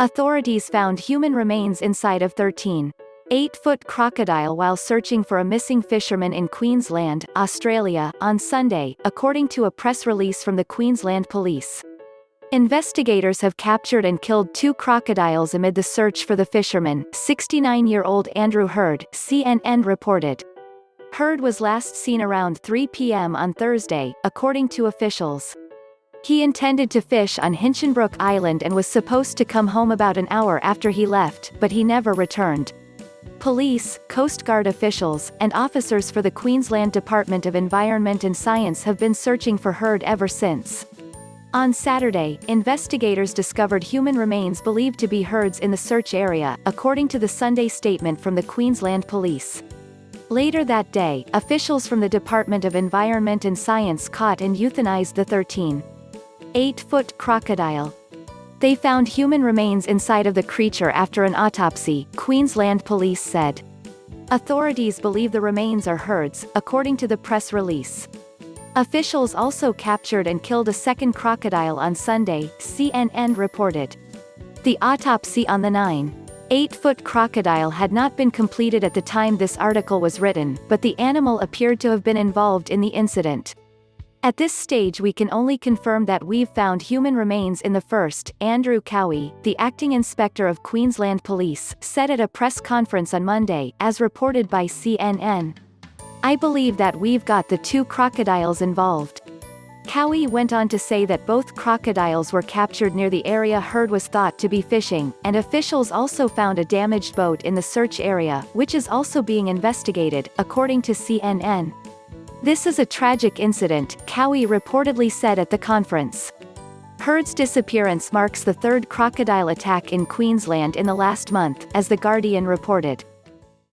Authorities found human remains inside of 13.8-foot crocodile while searching for a missing fisherman in Queensland, Australia, on Sunday, according to a press release from the Queensland Police. Investigators have captured and killed 2 crocodiles amid the search for the fisherman, 69-year-old Andrew Hurd, CNN reported. Hurd was last seen around 3 p.m. on Thursday, according to officials. He intended to fish on Hinchinbrook Island and was supposed to come home about an hour after he left, but he never returned. Police, Coast Guard officials, and officers for the Queensland Department of Environment and Science have been searching for Hurd ever since. On Saturday, investigators discovered human remains believed to be Hurd's in the search area, according to the Sunday statement from the Queensland Police. Later that day, officials from the Department of Environment and Science caught and euthanized the 13.8-foot crocodile. They found human remains inside of the creature after an autopsy, Queensland Police said. Authorities believe the remains are Hurd's, according to the press release. Officials also captured and killed a second crocodile on Sunday, CNN reported. The autopsy on the 9.8-foot crocodile had not been completed at the time this article was written, but the animal appeared to have been involved in the incident. At this stage we can only confirm that we've found human remains in the first, Andrew Cowie, the acting inspector of Queensland Police, said at a press conference on Monday, as reported by CNN. I believe that we've got the 2 crocodiles involved. Cowie went on to say that both crocodiles were captured near the area Hurd was thought to be fishing, and officials also found a damaged boat in the search area, which is also being investigated, according to CNN. This is a tragic incident, Cowie reportedly said at the conference. Hurd's disappearance marks the 3rd crocodile attack in Queensland in the last month, as The Guardian reported.